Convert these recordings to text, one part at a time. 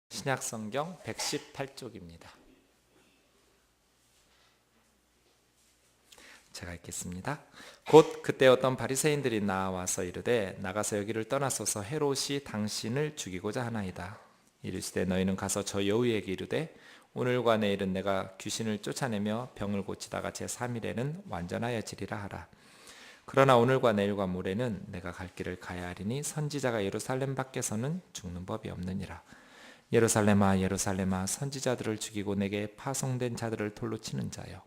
신약성경 118쪽입니다. 제가 읽겠습니다. 곧 그때 어떤 바리새인들이 나와서 이르되 나가서 여기를 떠나소서 헤롯이 당신을 죽이고자 하나이다. 이르시되 너희는 가서 저 여우에게 이르되 오늘과 내일은 내가 귀신을 쫓아내며 병을 고치다가 제3일에는 완전하여지리라 하라. 그러나 오늘과 내일과 모레는 내가 갈 길을 가야 하리니 선지자가 예루살렘 밖에서는 죽는 법이 없느니라. 예루살렘아 예루살렘아 선지자들을 죽이고 내게 파송된 자들을 돌로 치는 자여,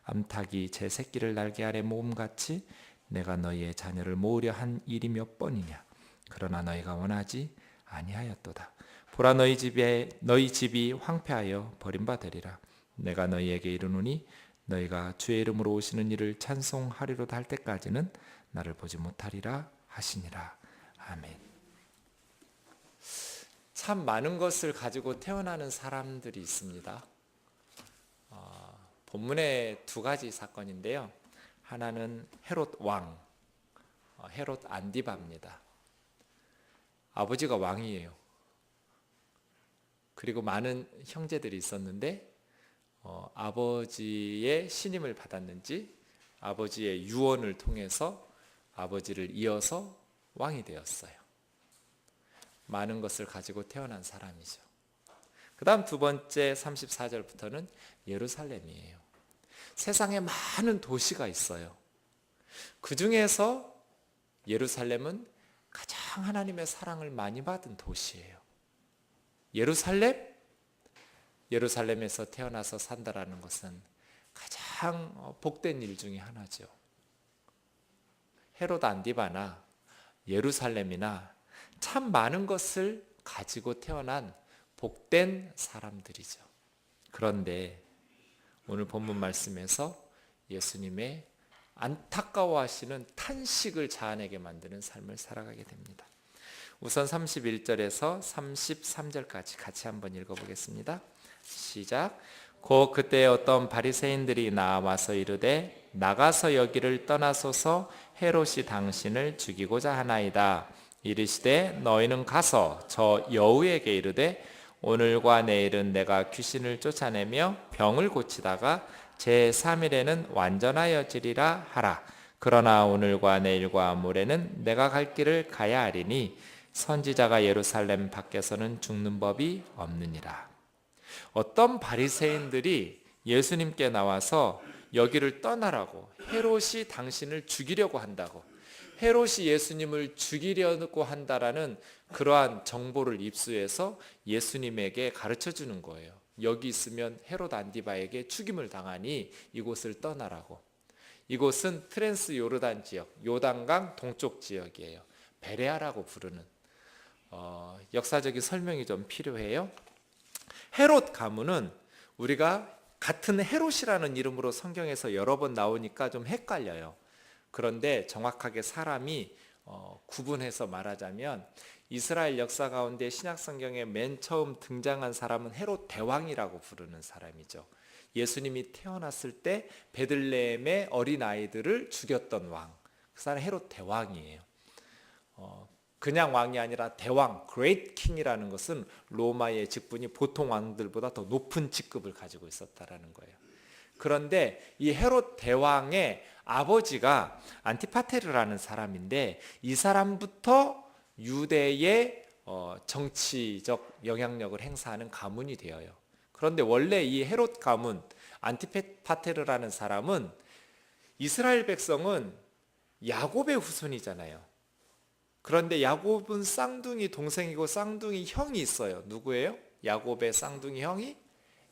암탉이 제 새끼를 날개 아래 모음같이 내가 너희의 자녀를 모으려 한 일이 몇 번이냐. 그러나 너희가 원하지 아니하였도다. 보라 너희 집이 황폐하여 버림받으리라. 내가 너희에게 이르노니 너희가 주의 이름으로 오시는 이를 찬송하리로다 할 때까지는 나를 보지 못하리라 하시니라. 아멘. 참 많은 것을 가지고 태어나는 사람들이 있습니다. 본문에 두 가지 사건인데요. 하나는 헤롯 왕, 헤롯 안디바입니다. 아버지가 왕이에요. 그리고 많은 형제들이 있었는데 아버지의 신임을 받았는지 아버지의 유언을 통해서 아버지를 이어서 왕이 되었어요. 많은 것을 가지고 태어난 사람이죠. 그 다음 두 번째 34절부터는 예루살렘이에요. 세상에 많은 도시가 있어요. 그 중에서 예루살렘은 가장 하나님의 사랑을 많이 받은 도시예요. 예루살렘에서 태어나서 산다라는 것은 가장 복된 일 중에 하나죠. 헤롯 안디바나 예루살렘이나 참 많은 것을 가지고 태어난 복된 사람들이죠. 그런데 오늘 본문 말씀에서 예수님의 안타까워하시는 탄식을 자아내게 만드는 삶을 살아가게 됩니다. 우선 31절에서 33절까지 같이 한번 읽어보겠습니다. 시작. 곧 그때 어떤 바리새인들이 나와서 이르되 나가서 여기를 떠나소서 헤롯이 당신을 죽이고자 하나이다. 이르시되 너희는 가서 저 여우에게 이르되 오늘과 내일은 내가 귀신을 쫓아내며 병을 고치다가 제3일에는 완전하여지리라 하라. 그러나 오늘과 내일과 모레는 내가 갈 길을 가야 하리니 선지자가 예루살렘 밖에서는 죽는 법이 없느니라. 어떤 바리새인들이 예수님께 나와서 여기를 떠나라고, 헤롯이 당신을 죽이려고 한다고, 헤롯이 예수님을 죽이려고 한다라는 그러한 정보를 입수해서 예수님에게 가르쳐 주는 거예요. 여기 있으면 헤롯 안디바에게 죽임을 당하니 이곳을 떠나라고. 이곳은 트랜스 요르단 지역, 요단강 동쪽 지역이에요. 베레아라고 부르는 역사적인 설명이 좀 필요해요. 헤롯 가문은 우리가 같은 헤롯이라는 이름으로 성경에서 여러 번 나오니까 좀 헷갈려요. 그런데 정확하게 사람이 구분해서 말하자면 이스라엘 역사 가운데 신약 성경에 맨 처음 등장한 사람은 헤롯 대왕이라고 부르는 사람이죠. 예수님이 태어났을 때 베들레헴의 어린 아이들을 죽였던 왕, 그 사람 헤롯 대왕이에요. 그냥 왕이 아니라 대왕, Great King이라는 것은 로마의 직분이 보통 왕들보다 더 높은 직급을 가지고 있었다라는 거예요. 그런데 이 헤롯 대왕의 아버지가 안티파테르라는 사람인데 이 사람부터 유대의 정치적 영향력을 행사하는 가문이 되어요. 그런데 원래 이 헤롯 가문 안티파테르라는 사람은 이스라엘 백성은 야곱의 후손이잖아요. 그런데 야곱은 쌍둥이 동생이고 쌍둥이 형이 있어요. 누구예요? 야곱의 쌍둥이 형이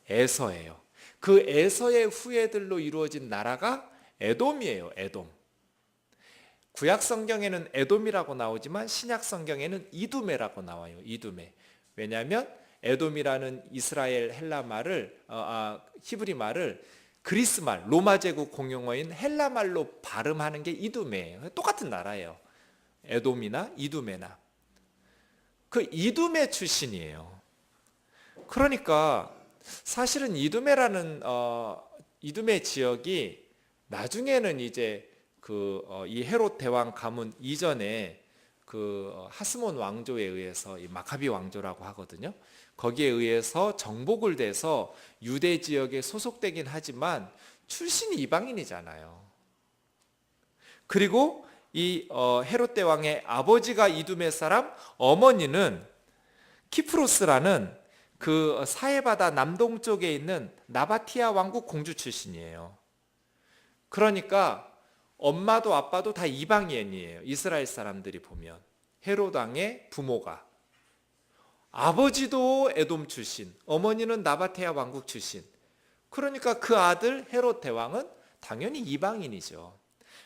에서예요. 그 에서의 후예들로 이루어진 나라가 에돔이에요. 에돔. 구약 성경에는 에돔이라고 나오지만 신약 성경에는 이두메라고 나와요. 이두메. 왜냐하면 에돔이라는 이스라엘 헬라 말을 히브리 말을 그리스 말, 로마 제국 공용어인 헬라 말로 발음하는 게 이두메예요. 똑같은 나라예요. 에돔이나 이두메나. 그 이두메 출신이에요. 그러니까 사실은 이두메 지역이 나중에는 이제 이 헤롯 대왕 가문 이전에 하스몬 왕조에 의해서 이 마카비 왕조라고 하거든요. 거기에 의해서 정복을 돼서 유대 지역에 소속되긴 하지만 출신이 이방인이잖아요. 그리고 이 헤롯 대왕의 아버지가 이두메 사람, 어머니는 키프로스라는 그 사해바다 남동쪽에 있는 나바티아 왕국 공주 출신이에요. 그러니까 엄마도 아빠도 다 이방인이에요. 이스라엘 사람들이 보면 헤롯 왕의 부모가, 아버지도 에돔 출신, 어머니는 나바테아 왕국 출신. 그러니까 그 아들 헤롯 대왕은 당연히 이방인이죠.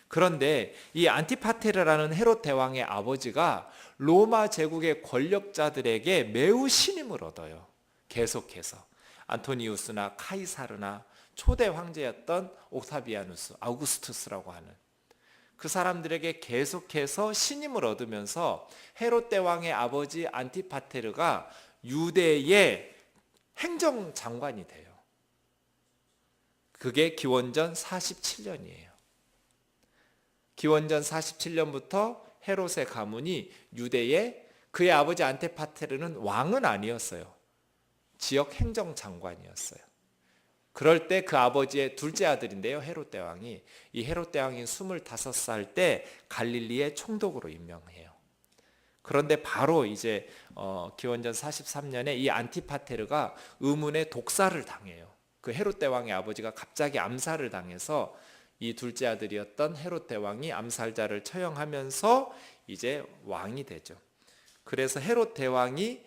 그런데 이 안티파테르라는 헤롯 대왕의 아버지가 로마 제국의 권력자들에게 매우 신임을 얻어요. 계속해서 안토니우스나 카이사르나 초대 황제였던 옥타비아누스, 아우구스투스라고 하는 그 사람들에게 계속해서 신임을 얻으면서 헤롯 대왕의 아버지 안티파테르가 유대의 행정장관이 돼요. 그게 기원전 47년이에요. 기원전 47년부터 헤롯의 가문이 유대에, 그의 아버지 안티파테르는 왕은 아니었어요. 지역 행정장관이었어요. 그럴 때 그 아버지의 둘째 아들인데요, 헤롯 대왕이, 이 헤롯 대왕이 25살 때 갈릴리의 총독으로 임명해요. 그런데 바로 이제 기원전 43년에 이 안티파테르가 의문의 독사를 당해요. 그 헤롯 대왕의 아버지가 갑자기 암살을 당해서 이 둘째 아들이었던 헤롯 대왕이 암살자를 처형하면서 이제 왕이 되죠. 그래서 헤롯 대왕이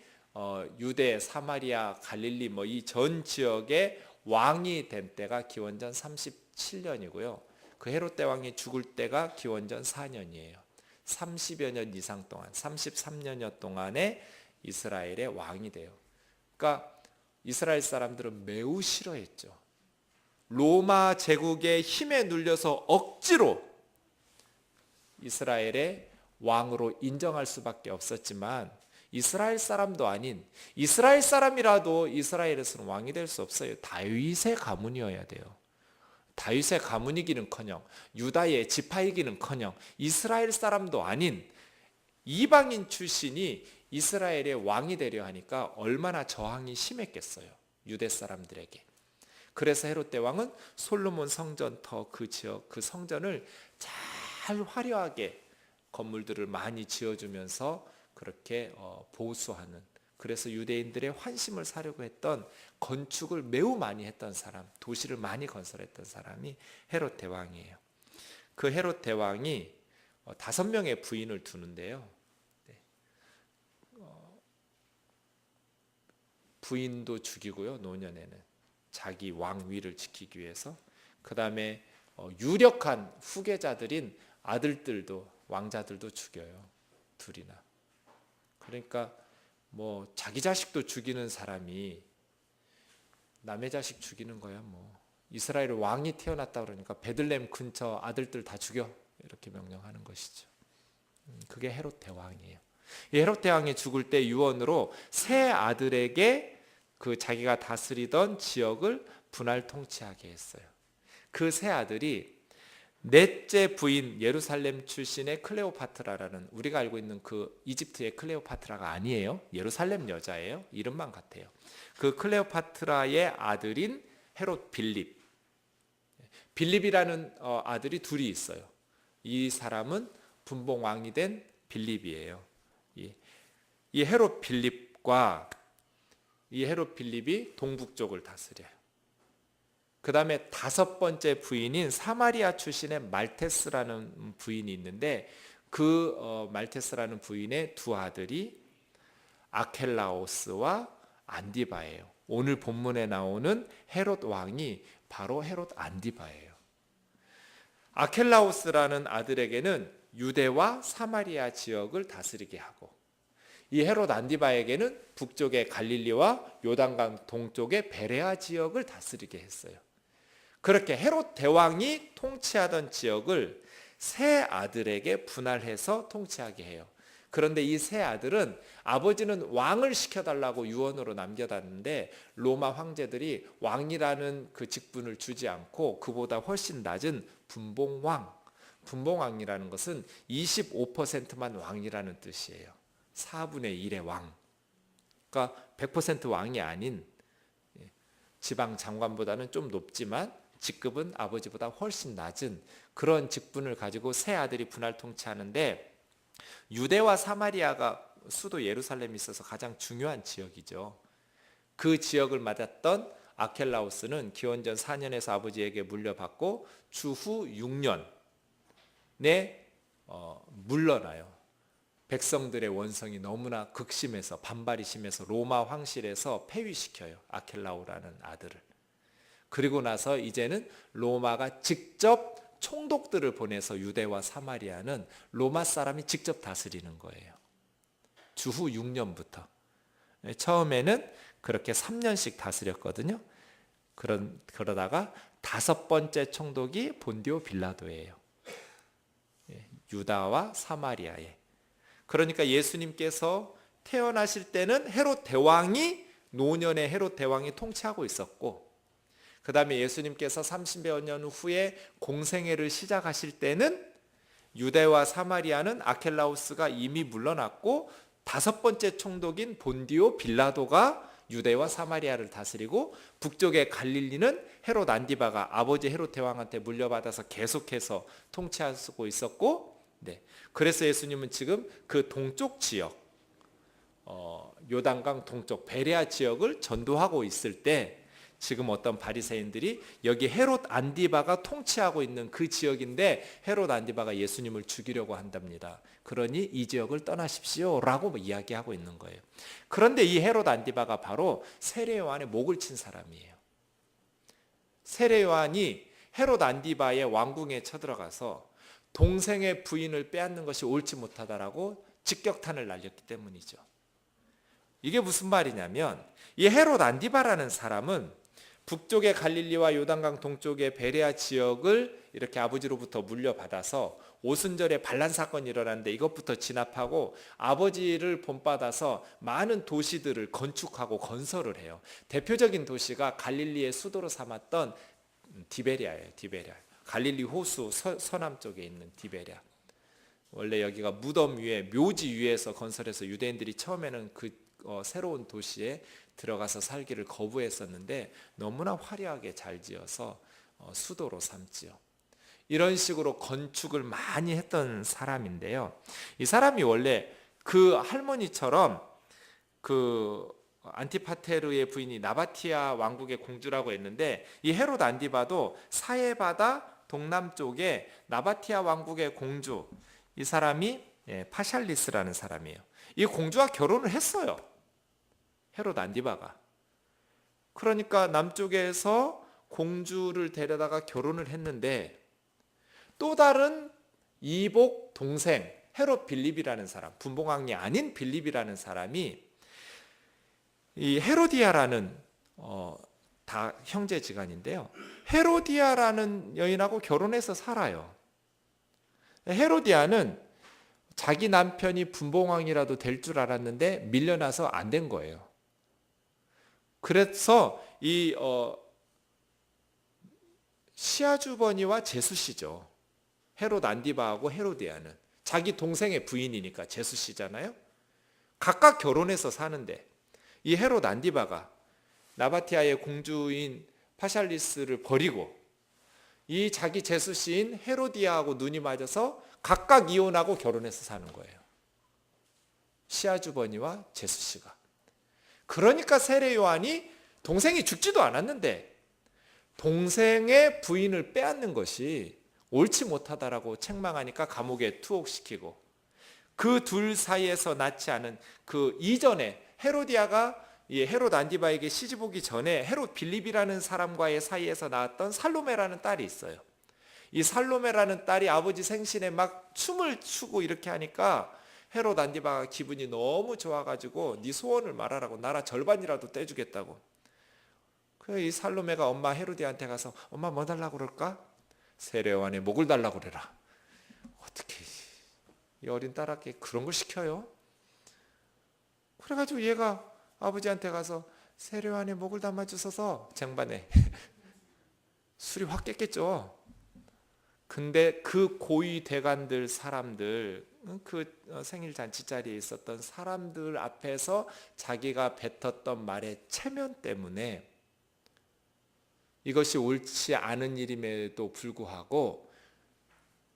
유대, 사마리아, 갈릴리 뭐 이 전 지역의 왕이 된 때가 기원전 37년이고요. 그 헤롯 대왕이 죽을 때가 기원전 4년이에요. 30여 년 이상 동안, 33년여 동안에 이스라엘의 왕이 돼요. 그러니까 이스라엘 사람들은 매우 싫어했죠. 로마 제국의 힘에 눌려서 억지로 이스라엘의 왕으로 인정할 수밖에 없었지만 이스라엘 사람도 아닌 이스라엘 사람이라도 이스라엘에서는 왕이 될 수 없어요. 다윗의 가문이어야 돼요. 다윗의 가문이기는커녕 유다의 지파이기는커녕 이스라엘 사람도 아닌 이방인 출신이 이스라엘의 왕이 되려 하니까 얼마나 저항이 심했겠어요. 유대 사람들에게. 그래서 헤롯 대왕은 솔로몬 성전터 그 지역 그 성전을 잘 화려하게 건물들을 많이 지어주면서 그렇게 보수하는, 그래서 유대인들의 환심을 사려고 했던 건축을 매우 많이 했던 사람, 도시를 많이 건설했던 사람이 헤롯 대왕이에요. 그 헤롯 대왕이 5명의 부인을 두는데요. 부인도 죽이고요, 노년에는 자기 왕위를 지키기 위해서. 그 다음에 유력한 후계자들인 아들들도, 왕자들도 죽여요, 둘이나. 그러니까 뭐 자기 자식도 죽이는 사람이 남의 자식 죽이는 거야. 뭐 이스라엘 왕이 태어났다 그러니까 베들레헴 근처 아들들 다 죽여, 이렇게 명령하는 것이죠. 그게 헤롯 대왕이에요. 이 헤롯 대왕이 죽을 때 유언으로 세 아들에게 그 자기가 다스리던 지역을 분할 통치하게 했어요. 그 세 아들이 넷째 부인 예루살렘 출신의 클레오파트라라는, 우리가 알고 있는 그 이집트의 클레오파트라가 아니에요. 예루살렘 여자예요. 이름만 같아요. 그 클레오파트라의 아들인 헤롯 빌립. 빌립이라는 아들이 둘이 있어요. 이 사람은 분봉 왕이 된 빌립이에요. 이 헤롯 빌립과 이 헤롯 빌립이 동북쪽을 다스려요. 그 다음에 5번째 부인인 사마리아 출신의 말테스라는 부인이 있는데, 그 말테스라는 부인의 두 아들이 아켈라오스와 안디바예요. 오늘 본문에 나오는 헤롯 왕이 바로 헤롯 안디바예요. 아켈라오스라는 아들에게는 유대와 사마리아 지역을 다스리게 하고, 이 헤롯 안디바에게는 북쪽의 갈릴리와 요단강 동쪽의 베레아 지역을 다스리게 했어요. 그렇게 헤롯 대왕이 통치하던 지역을 세 아들에게 분할해서 통치하게 해요. 그런데 이 세 아들은 아버지는 왕을 시켜달라고 유언으로 남겨놨는데 로마 황제들이 왕이라는 그 직분을 주지 않고 그보다 훨씬 낮은 분봉왕, 분봉왕이라는 것은 25%만 왕이라는 뜻이에요. 4분의 1의 왕. 그러니까 100% 왕이 아닌 지방 장관보다는 좀 높지만 직급은 아버지보다 훨씬 낮은 그런 직분을 가지고 세 아들이 분할 통치하는데, 유대와 사마리아가 수도 예루살렘에 있어서 가장 중요한 지역이죠. 그 지역을 맡았던 아켈라우스는 기원전 4년에서 아버지에게 물려받고 주후 6년에 물러나요. 백성들의 원성이 너무나 극심해서, 반발이 심해서 로마 황실에서 폐위시켜요, 아켈라우라는 아들을. 그리고 나서 이제는 로마가 직접 총독들을 보내서 유대와 사마리아는 로마 사람이 직접 다스리는 거예요. 주후 6년부터. 처음에는 그렇게 3년씩 다스렸거든요. 그러다가 5번째 총독이 본디오 빌라도예요. 유다와 사마리아에. 그러니까 예수님께서 태어나실 때는 헤롯 대왕이, 노년의 헤롯 대왕이 통치하고 있었고, 그 다음에 예수님께서 30여 년 후에 공생애를 시작하실 때는 유대와 사마리아는 아켈라우스가 이미 물러났고 5번째 총독인 본디오 빌라도가 유대와 사마리아를 다스리고, 북쪽의 갈릴리는 헤롯 안디바가 아버지 헤롯 대왕한테 물려받아서 계속해서 통치하고 있었고, 그래서 예수님은 지금 그 동쪽 지역, 요단강 동쪽 베레아 지역을 전도하고 있을 때, 지금 어떤 바리새인들이 여기 헤롯 안디바가 통치하고 있는 그 지역인데 헤롯 안디바가 예수님을 죽이려고 한답니다. 그러니 이 지역을 떠나십시오 라고 이야기하고 있는 거예요. 그런데 이 헤롯 안디바가 바로 세례 요한의 목을 친 사람이에요. 세례 요한이 헤롯 안디바의 왕궁에 쳐들어가서 동생의 부인을 빼앗는 것이 옳지 못하다라고 직격탄을 날렸기 때문이죠. 이게 무슨 말이냐면, 이 헤롯 안디바라는 사람은 북쪽의 갈릴리와 요단강 동쪽의 베레아 지역을 이렇게 아버지로부터 물려받아서 오순절에 반란 사건이 일어났는데 이것부터 진압하고 아버지를 본받아서 많은 도시들을 건축하고 건설을 해요. 대표적인 도시가 갈릴리의 수도로 삼았던 디베리아예요. 디베리아. 갈릴리 호수 서남 쪽에 있는 디베리아. 원래 여기가 무덤 위에, 묘지 위에서 건설해서 유대인들이 처음에는 그 새로운 도시에 들어가서 살기를 거부했었는데 너무나 화려하게 잘 지어서 수도로 삼지요. 이런 식으로 건축을 많이 했던 사람인데요. 이 사람이 원래 그 할머니처럼 그 안티파테르의 부인이 나바티아 왕국의 공주라고 했는데, 이 헤롯 안디바도 사해바다 동남쪽에 나바티아 왕국의 공주, 이 사람이 파샬리스라는 사람이에요. 이 공주와 결혼을 했어요, 헤롯 안디바가. 그러니까 남쪽에서 공주를 데려다가 결혼을 했는데, 또 다른 이복 동생 헤롯 빌립이라는 사람, 분봉왕이 아닌 빌립이라는 사람이 이 헤로디아라는 다 형제지간인데요, 헤로디아라는 여인하고 결혼해서 살아요. 헤로디아는 자기 남편이 분봉왕이라도 될 줄 알았는데 밀려나서 안 된 거예요. 그래서 이 시아주버니와 제수씨죠. 헤롯 안디바하고 헤로디아는 자기 동생의 부인이니까 제수씨잖아요. 각각 결혼해서 사는데, 이 헤롯 안디바가 나바티아의 공주인 파샬리스를 버리고 이 자기 제수씨인 헤로디아하고 눈이 맞아서 각각 이혼하고 결혼해서 사는 거예요, 시아주버니와 제수씨가. 그러니까 세례 요한이 동생이 죽지도 않았는데 동생의 부인을 빼앗는 것이 옳지 못하다라고 책망하니까 감옥에 투옥시키고, 그 둘 사이에서 낳지 않은 그 이전에 헤로디아가 헤롯 안디바에게 시집 오기 전에 헤롯 빌립이라는 사람과의 사이에서 낳았던 살로메라는 딸이 있어요. 이 살로메라는 딸이 아버지 생신에 막 춤을 추고 이렇게 하니까 헤롯 안디바가 기분이 너무 좋아가지고 네 소원을 말하라고, 나라 절반이라도 떼주겠다고. 그래서 이 살로메가 엄마 헤로디아한테 가서 엄마 뭐 달라고 그럴까? 세례 요한의 목을 달라고 그래라. 어떻게 이 어린 딸에게 그런 걸 시켜요? 그래가지고 얘가 아버지한테 가서 세례 요한의 목을 담아주소서 쟁반에 술이 확 깼겠죠. 근데 그 고위 대관들 사람들, 그 생일 잔치 자리에 있었던 사람들 앞에서 자기가 뱉었던 말의 체면 때문에 이것이 옳지 않은 일임에도 불구하고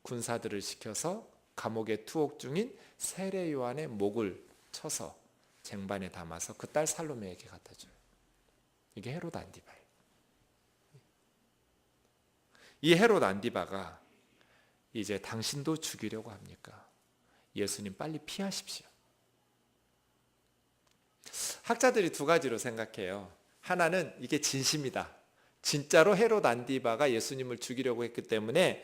군사들을 시켜서 감옥에 투옥 중인 세례 요한의 목을 쳐서 쟁반에 담아서 그 딸 살로메에게 갖다 줘요. 이게 헤롯 안디바예요. 이 헤롯 안디바가 이제 당신도 죽이려고 합니까? 예수님 빨리 피하십시오. 학자들이 두 가지로 생각해요. 하나는 이게 진심이다. 진짜로 헤롯 안디바가 예수님을 죽이려고 했기 때문에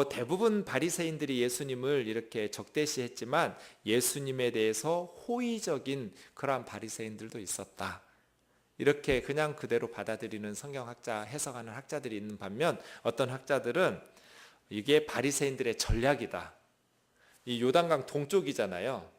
대부분 바리새인들이 예수님을 이렇게 적대시했지만 예수님에 대해서 호의적인 그러한 바리새인들도 있었다. 이렇게 그냥 그대로 받아들이는 성경학자, 해석하는 학자들이 있는 반면 어떤 학자들은 이게 바리새인들의 전략이다. 이 요단강 동쪽이잖아요.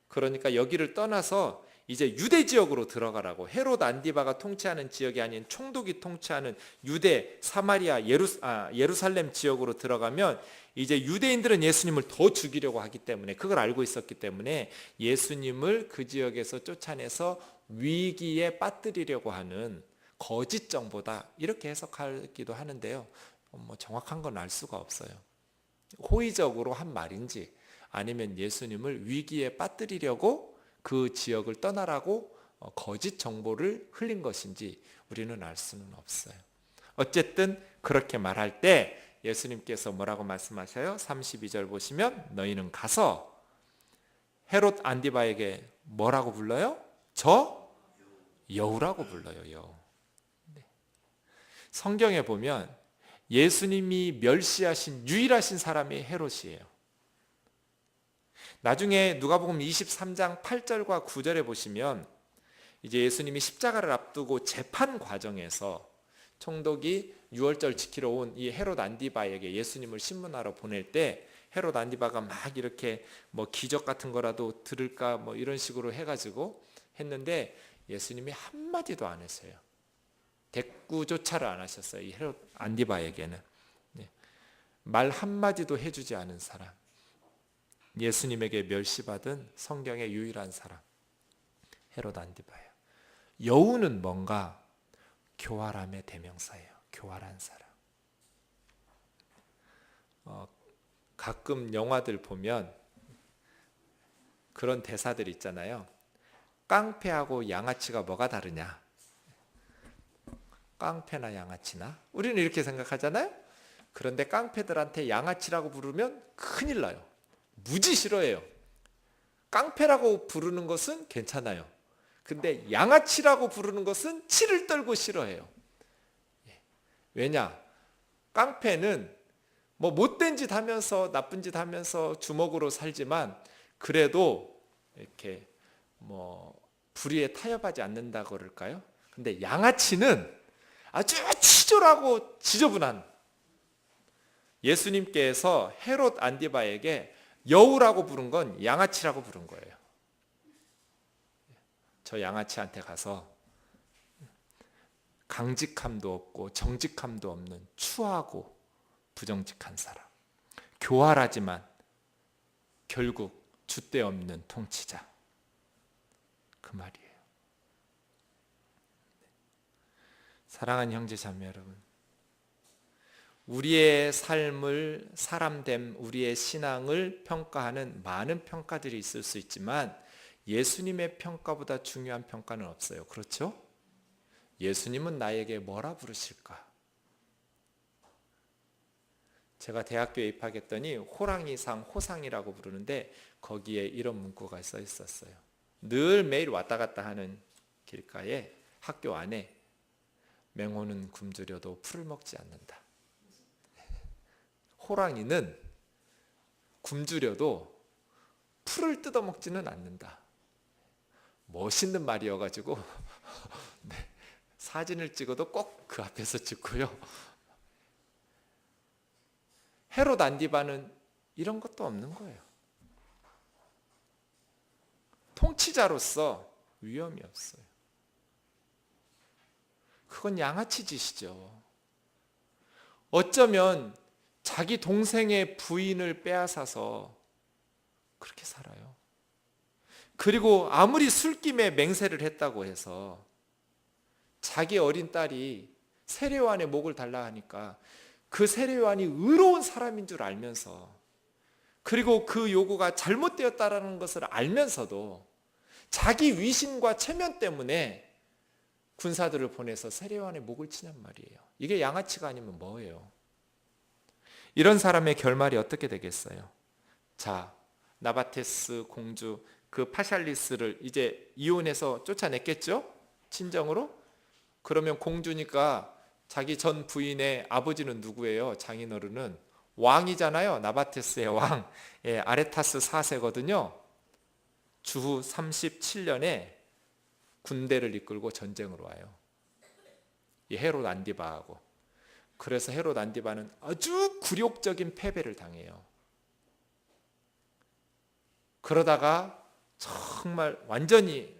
그러니까 여기를 떠나서 이제 유대 지역으로 들어가라고. 헤롯 안디바가 통치하는 지역이 아닌 총독이 통치하는 유대, 사마리아, 예루살렘 지역으로 들어가면 이제 유대인들은 예수님을 더 죽이려고 하기 때문에, 그걸 알고 있었기 때문에 예수님을 그 지역에서 쫓아내서 위기에 빠뜨리려고 하는 거짓 정보다, 이렇게 해석하기도 하는데요. 정확한 건 알 수가 없어요. 호의적으로 한 말인지 아니면 예수님을 위기에 빠뜨리려고 그 지역을 떠나라고 거짓 정보를 흘린 것인지 우리는 알 수는 없어요. 어쨌든 그렇게 말할 때 예수님께서 뭐라고 말씀하셔요? 32절 보시면 너희는 가서 헤롯 안디바에게 뭐라고 불러요? 저 여우라고 불러요. 여우. 성경에 보면 예수님이 멸시하신 유일하신 사람이 헤롯이에요. 나중에 누가복음 23장 8절과 9절에 보시면 이제 예수님이 십자가를 앞두고 재판 과정에서 총독이 유월절 지키러 온 이 헤롯 안디바에게 예수님을 신문하러 보낼 때 헤롯 안디바가 막 이렇게 기적 같은 거라도 들을까 이런 식으로 해가지고 했는데 예수님이 한마디도 안 했어요. 대꾸조차를 안 하셨어요. 이 헤롯 안디바에게는. 말 한마디도 해주지 않은 사람. 예수님에게 멸시받은 성경의 유일한 사람, 헤롯 안디바예요. 여우는 뭔가 교활함의 대명사예요. 교활한 사람. 가끔 영화들 보면 그런 대사들 있잖아요. 깡패하고 양아치가 뭐가 다르냐? 깡패나 양아치나? 우리는 이렇게 생각하잖아요. 그런데 깡패들한테 양아치라고 부르면 큰일 나요. 무지 싫어해요. 깡패라고 부르는 것은 괜찮아요. 근데 양아치라고 부르는 것은 치를 떨고 싫어해요. 왜냐? 깡패는 못된 짓 하면서 나쁜 짓 하면서 주먹으로 살지만 그래도 이렇게 불의에 타협하지 않는다고 그럴까요? 근데 양아치는 아주 치졸하고 지저분한, 예수님께서 헤롯 안디바에게 여우라고 부른 건 양아치라고 부른 거예요. 저 양아치한테 가서 강직함도 없고 정직함도 없는 추하고 부정직한 사람, 교활하지만 결국 줏대 없는 통치자, 그 말이에요. 사랑하는 형제 자매 여러분, 우리의 삶을, 사람됨, 우리의 신앙을 평가하는 많은 평가들이 있을 수 있지만 예수님의 평가보다 중요한 평가는 없어요. 그렇죠? 예수님은 나에게 뭐라 부르실까? 제가 대학교에 입학했더니 호랑이상, 호상이라고 부르는데 거기에 이런 문구가 써 있었어요. 늘 매일 왔다 갔다 하는 길가에 학교 안에 맹호는 굶주려도 풀을 먹지 않는다. 호랑이는 굶주려도 풀을 뜯어먹지는 않는다. 멋있는 말이어가지고 네, 사진을 찍어도 꼭 그 앞에서 찍고요. 헤롯 안디바는 이런 것도 없는 거예요. 통치자로서 위험이 없어요. 그건 양아치 짓이죠. 어쩌면 자기 동생의 부인을 빼앗아서 그렇게 살아요. 그리고 아무리 술김에 맹세를 했다고 해서 자기 어린 딸이 세례요한의 목을 달라 하니까 그 세례요한이 의로운 사람인 줄 알면서, 그리고 그 요구가 잘못되었다라는 것을 알면서도 자기 위신과 체면 때문에 군사들을 보내서 세례요한의 목을 치냔 말이에요. 이게 양아치가 아니면 뭐예요? 이런 사람의 결말이 어떻게 되겠어요? 자, 나바테스 공주 그 파샬리스를 이제 이혼해서 쫓아냈겠죠? 친정으로? 그러면 공주니까 자기 전 부인의 아버지는 누구예요? 장인어른은 왕이잖아요. 나바테스의 왕, 아레타스 4세거든요. 주후 37년에 군대를 이끌고 전쟁으로 와요. 이 헤롯 안디바하고. 그래서 헤롯 안디바는 아주 굴욕적인 패배를 당해요. 그러다가 정말 완전히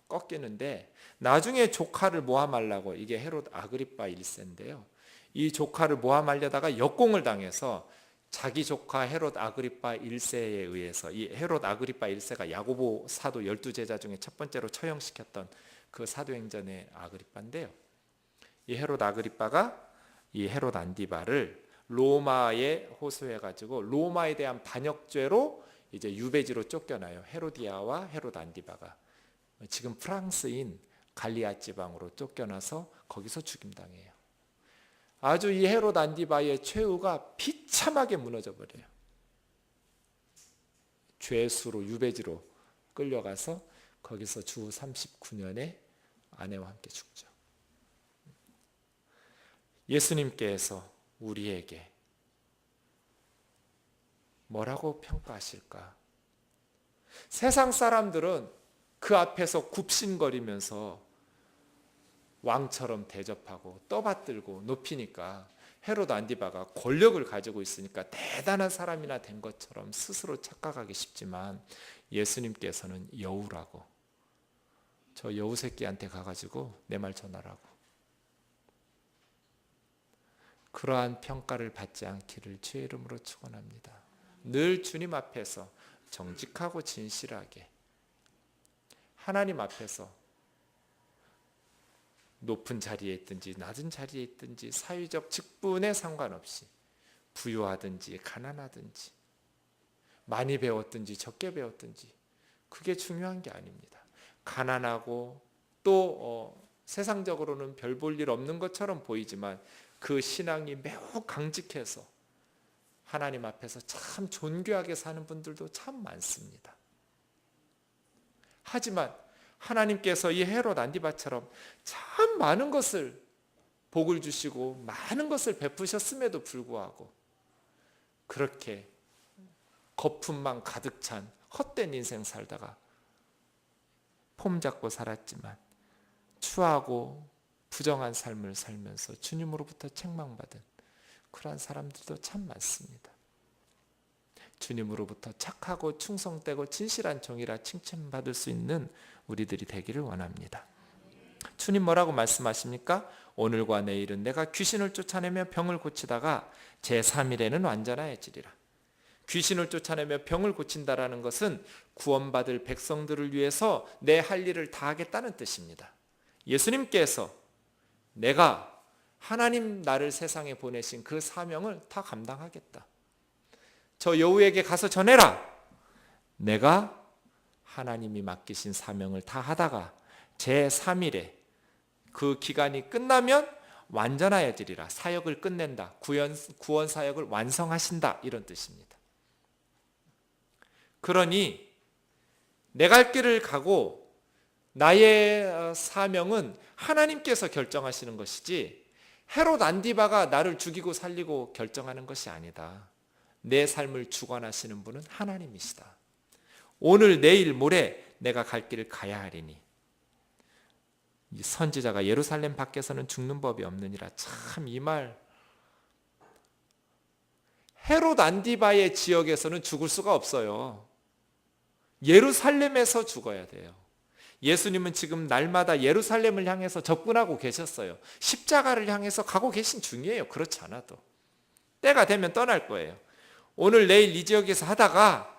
꺾이는데 나중에 조카를 모함하려고, 이게 헤롯 아그리파 1세인데요. 이 조카를 모함하려다가 역공을 당해서 자기 조카 헤롯 아그리파 1세에 의해서, 이 헤롯 아그리파 1세가 야고보 사도 12제자 중에 첫 번째로 처형시켰던 그 사도행전의 아그리파인데요. 이 헤롯 아그리파가 이 헤롯 안디바를 로마에 호소해가지고 로마에 대한 반역죄로 이제 유배지로 쫓겨나요. 헤로디아와 헤롯 안디바가 지금 프랑스인 갈리아 지방으로 쫓겨나서 거기서 죽임당해요. 아주 이 헤롯 안디바의 최후가 비참하게 무너져 버려요. 죄수로 유배지로 끌려가서 거기서 주후 39년에 아내와 함께 죽죠. 예수님께서 우리에게 뭐라고 평가하실까? 세상 사람들은 그 앞에서 굽신거리면서 왕처럼 대접하고 떠받들고 높이니까 헤롯 안디바가 권력을 가지고 있으니까 대단한 사람이나 된 것처럼 스스로 착각하기 쉽지만, 예수님께서는 여우라고, 저 여우 새끼한테 가가지고 내 말 전하라고, 그러한 평가를 받지 않기를 주의 이름으로 축원합니다. 늘 주님 앞에서 정직하고 진실하게 하나님 앞에서 높은 자리에 있든지 낮은 자리에 있든지 사회적 직분에 상관없이 부유하든지 가난하든지 많이 배웠든지 적게 배웠든지 그게 중요한 게 아닙니다. 가난하고 또 세상적으로는 별 볼 일 없는 것처럼 보이지만 그 신앙이 매우 강직해서 하나님 앞에서 참 존귀하게 사는 분들도 참 많습니다. 하지만 하나님께서 이 헤롯 안디바처럼 참 많은 것을 복을 주시고 많은 것을 베푸셨음에도 불구하고 그렇게 거품만 가득 찬 헛된 인생 살다가 폼 잡고 살았지만 추하고 부정한 삶을 살면서 주님으로부터 책망받은 그러한 사람들도 참 많습니다. 주님으로부터 착하고 충성되고 진실한 종이라 칭찬받을 수 있는 우리들이 되기를 원합니다. 주님 뭐라고 말씀하십니까? 오늘과 내일은 내가 귀신을 쫓아내며 병을 고치다가 제3일에는 완전하여지리라. 귀신을 쫓아내며 병을 고친다라는 것은 구원받을 백성들을 위해서 내 할 일을 다 하겠다는 뜻입니다. 예수님께서 내가 하나님 나를 세상에 보내신 그 사명을 다 감당하겠다. 저 여우에게 가서 전해라. 내가 하나님이 맡기신 사명을 다 하다가 제3일에 그 기간이 끝나면 완전하여지리라. 사역을 끝낸다. 구원 사역을 완성하신다. 이런 뜻입니다. 그러니 내 갈 길을 가고 나의 사명은 하나님께서 결정하시는 것이지 헤롯 안디바가 나를 죽이고 살리고 결정하는 것이 아니다. 내 삶을 주관하시는 분은 하나님이시다. 오늘 내일 모레 내가 갈 길을 가야 하리니 이 선지자가 예루살렘 밖에서는 죽는 법이 없느니라. 참 이 말, 헤롯 안디바의 지역에서는 죽을 수가 없어요. 예루살렘에서 죽어야 돼요. 예수님은 지금 날마다 예루살렘을 향해서 접근하고 계셨어요. 십자가를 향해서 가고 계신 중이에요. 그렇지 않아도. 때가 되면 떠날 거예요. 오늘 내일 이 지역에서 하다가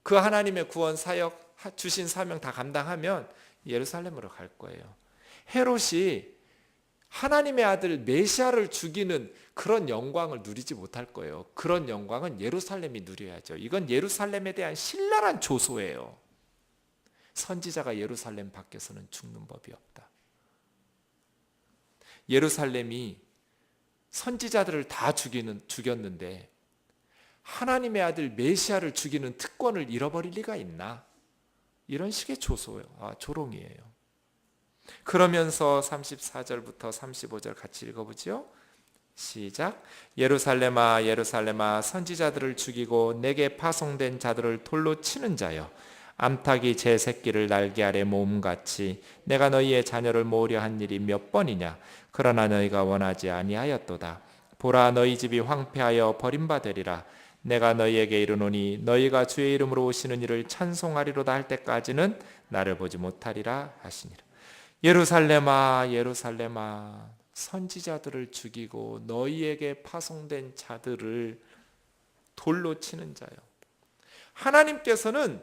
그 하나님의 구원 사역 주신 사명 다 감당하면 예루살렘으로 갈 거예요. 헤롯이 하나님의 아들 메시아를 죽이는 그런 영광을 누리지 못할 거예요. 그런 영광은 예루살렘이 누려야죠. 이건 예루살렘에 대한 신랄한 조소예요. 선지자가 예루살렘 밖에서는 죽는 법이 없다. 예루살렘이 선지자들을 다 죽였는데 하나님의 아들 메시아를 죽이는 특권을 잃어버릴 리가 있나? 이런 식의 조롱이에요. 그러면서 34절부터 35절 같이 읽어보죠. 시작. 예루살렘아 예루살렘아 선지자들을 죽이고 내게 파송된 자들을 돌로 치는 자여, 암탉이 제 새끼를 날개 아래 모음같이 내가 너희의 자녀를 모으려 한 일이 몇 번이냐. 그러나 너희가 원하지 아니하였도다. 보라, 너희 집이 황폐하여 버림받으리라. 내가 너희에게 이르노니 너희가 주의 이름으로 오시는 이를 찬송하리로다 할 때까지는 나를 보지 못하리라 하시니라. 예루살렘아 예루살렘아 선지자들을 죽이고 너희에게 파송된 자들을 돌로 치는 자요. 하나님께서는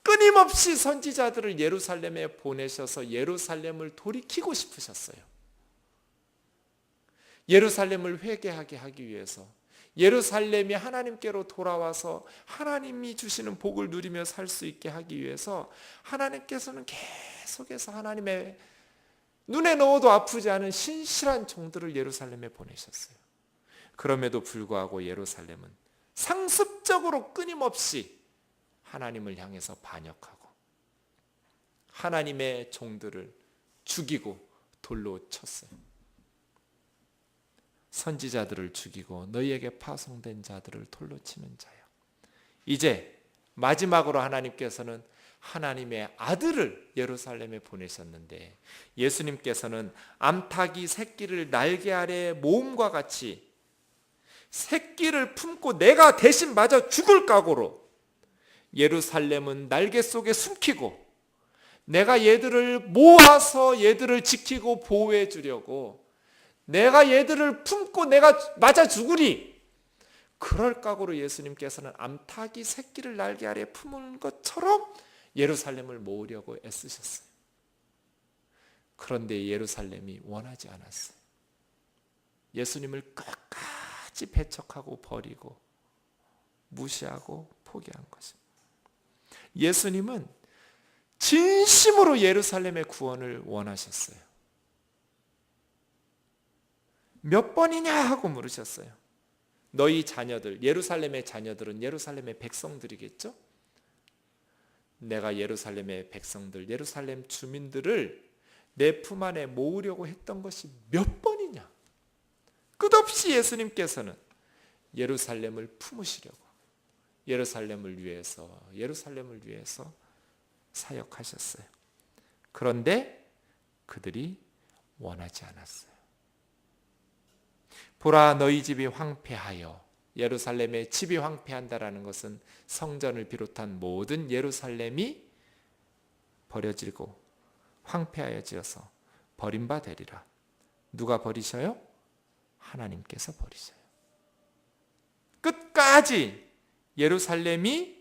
끊임없이 선지자들을 예루살렘에 보내셔서 예루살렘을 돌이키고 싶으셨어요. 예루살렘을 회개하게 하기 위해서, 예루살렘이 하나님께로 돌아와서 하나님이 주시는 복을 누리며 살 수 있게 하기 위해서 하나님께서는 계속해서 하나님의 눈에 넣어도 아프지 않은 신실한 종들을 예루살렘에 보내셨어요. 그럼에도 불구하고 예루살렘은 상습적으로 끊임없이 하나님을 향해서 반역하고 하나님의 종들을 죽이고 돌로 쳤어요. 선지자들을 죽이고 너희에게 파송된 자들을 돌로 치는 자요. 이제 마지막으로 하나님께서는 하나님의 아들을 예루살렘에 보내셨는데, 예수님께서는 암탉이 새끼를 날개 아래 모음과 같이 새끼를 품고 내가 대신 맞아 죽을 각오로 예루살렘은 날개 속에 숨기고 내가 얘들을 모아서 얘들을 지키고 보호해 주려고 내가 얘들을 품고 내가 맞아 죽으리, 그럴 각오로 예수님께서는 암탉이 새끼를 날개 아래 품은 것처럼 예루살렘을 모으려고 애쓰셨어요. 그런데 예루살렘이 원하지 않았어요. 예수님을 끝까지 배척하고 버리고 무시하고 포기한 거죠. 예수님은 진심으로 예루살렘의 구원을 원하셨어요. 몇 번이냐 하고 물으셨어요. 너희 자녀들, 예루살렘의 자녀들은 예루살렘의 백성들이겠죠? 내가 예루살렘의 백성들, 예루살렘 주민들을 내 품 안에 모으려고 했던 것이 몇 번이냐? 끝없이 예수님께서는 예루살렘을 품으시려고 예루살렘을 위해서 사역하셨어요. 그런데 그들이 원하지 않았어요. 보라, 너희 집이 황폐하여, 예루살렘의 집이 황폐한다라는 것은 성전을 비롯한 모든 예루살렘이 버려지고 황폐하여져서 버림받으리라. 누가 버리셔요? 하나님께서 버리셔요. 끝까지 예루살렘이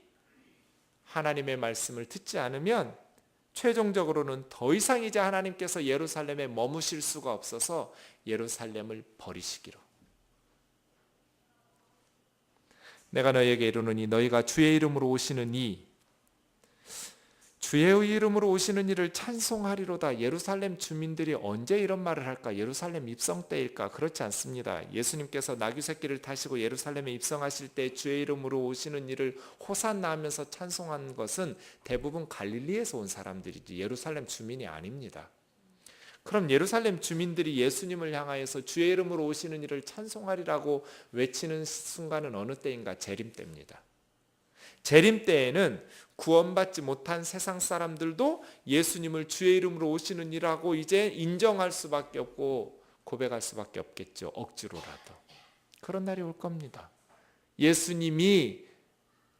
하나님의 말씀을 듣지 않으면 최종적으로는 더 이상 이제 하나님께서 예루살렘에 머무실 수가 없어서 예루살렘을 버리시기로. 내가 너희에게 이르노니 너희가 주의 이름으로 오시는 주의 이름으로 오시는 이를 찬송하리로다. 예루살렘 주민들이 언제 이런 말을 할까? 예루살렘 입성 때일까? 그렇지 않습니다. 예수님께서 나귀 새끼를 타시고 예루살렘에 입성하실 때 주의 이름으로 오시는 이를 호산나 하면서 찬송한 것은 대부분 갈릴리에서 온 사람들이지 예루살렘 주민이 아닙니다. 그럼 예루살렘 주민들이 예수님을 향하여서 주의 이름으로 오시는 이를 찬송하리라고 외치는 순간은 어느 때인가? 재림 때입니다. 재림 때에는 구원받지 못한 세상 사람들도 예수님을 주의 이름으로 오시는 이라고 이제 인정할 수밖에 없고 고백할 수밖에 없겠죠. 억지로라도. 그런 날이 올 겁니다. 예수님이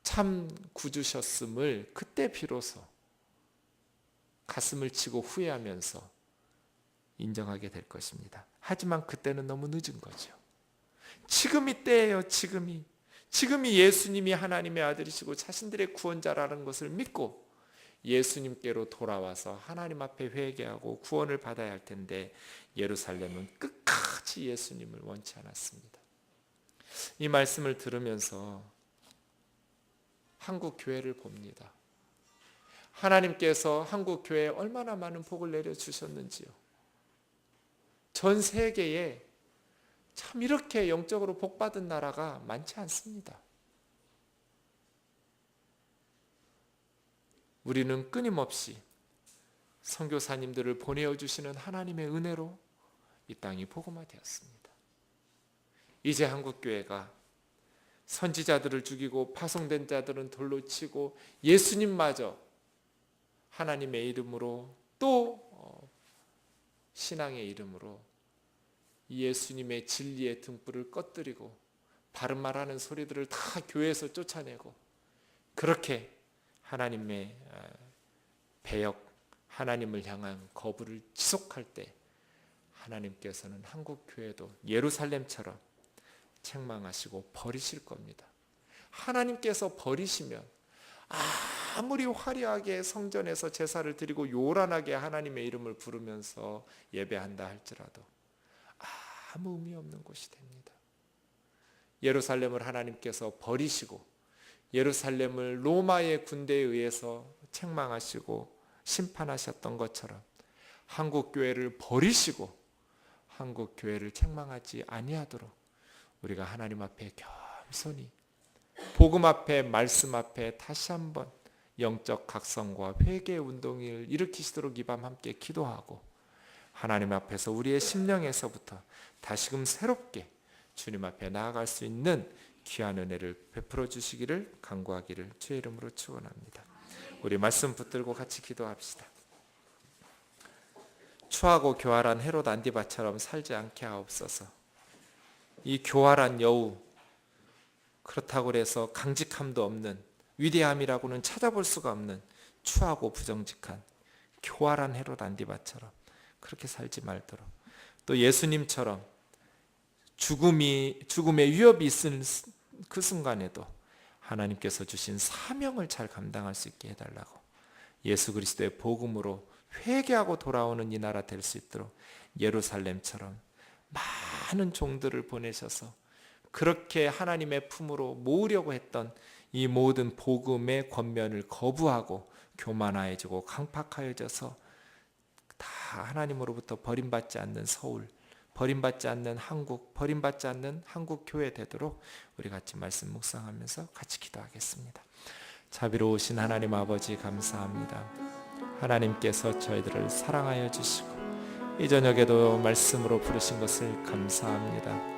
참 구주셨음을 그때 비로소 가슴을 치고 후회하면서 인정하게 될 것입니다. 하지만 그때는 너무 늦은 거죠. 지금이 때예요. 지금이 예수님이 하나님의 아들이시고 자신들의 구원자라는 것을 믿고 예수님께로 돌아와서 하나님 앞에 회개하고 구원을 받아야 할 텐데 예루살렘은 끝까지 예수님을 원치 않았습니다. 이 말씀을 들으면서 한국 교회를 봅니다. 하나님께서 한국 교회에 얼마나 많은 복을 내려주셨는지요. 전 세계에 참 이렇게 영적으로 복받은 나라가 많지 않습니다. 우리는 끊임없이 선교사님들을 보내어주시는 하나님의 은혜로 이 땅이 복음화되었습니다. 이제 한국교회가 선지자들을 죽이고 파송된 자들은 돌로 치고 예수님마저 하나님의 이름으로 또 신앙의 이름으로 예수님의 진리의 등불을 꺼뜨리고 바른 말하는 소리들을 다 교회에서 쫓아내고 그렇게 하나님의 배역, 하나님을 향한 거부를 지속할 때 하나님께서는 한국 교회도 예루살렘처럼 책망하시고 버리실 겁니다. 하나님께서 버리시면 아무리 화려하게 성전에서 제사를 드리고 요란하게 하나님의 이름을 부르면서 예배한다 할지라도 아무 의미 없는 곳이 됩니다. 예루살렘을 하나님께서 버리시고 예루살렘을 로마의 군대에 의해서 책망하시고 심판하셨던 것처럼 한국 교회를 버리시고 한국 교회를 책망하지 아니하도록 우리가 하나님 앞에 겸손히 복음 앞에 말씀 앞에 다시 한번 영적 각성과 회개 운동을 일으키시도록 이 밤 함께 기도하고 하나님 앞에서 우리의 심령에서부터 다시금 새롭게 주님 앞에 나아갈 수 있는 귀한 은혜를 베풀어 주시기를 간구하기를 주의 이름으로 축원합니다. 우리 말씀 붙들고 같이 기도합시다. 추하고 교활한 헤롯 안디바처럼 살지 않게 하옵소서. 이 교활한 여우, 그렇다고 해서 강직함도 없는, 위대함이라고는 찾아볼 수가 없는 추하고 부정직한 교활한 헤롯 안디바처럼 그렇게 살지 말도록, 또 예수님처럼 죽음의 위협이 있을 그 순간에도 하나님께서 주신 사명을 잘 감당할 수 있게 해달라고, 예수 그리스도의 복음으로 회개하고 돌아오는 이 나라 될 수 있도록 예루살렘처럼 많은 종들을 보내셔서 그렇게 하나님의 품으로 모으려고 했던 이 모든 복음의 권면을 거부하고 교만해지고 강팍하여져서 다 하나님으로부터 버림받지 않는 서울, 버림받지 않는 한국, 버림받지 않는 한국 교회 되도록 우리 같이 말씀 묵상하면서 같이 기도하겠습니다. 자비로우신 하나님 아버지 감사합니다. 하나님께서 저희들을 사랑하여 주시고 이 저녁에도 말씀으로 부르신 것을 감사합니다.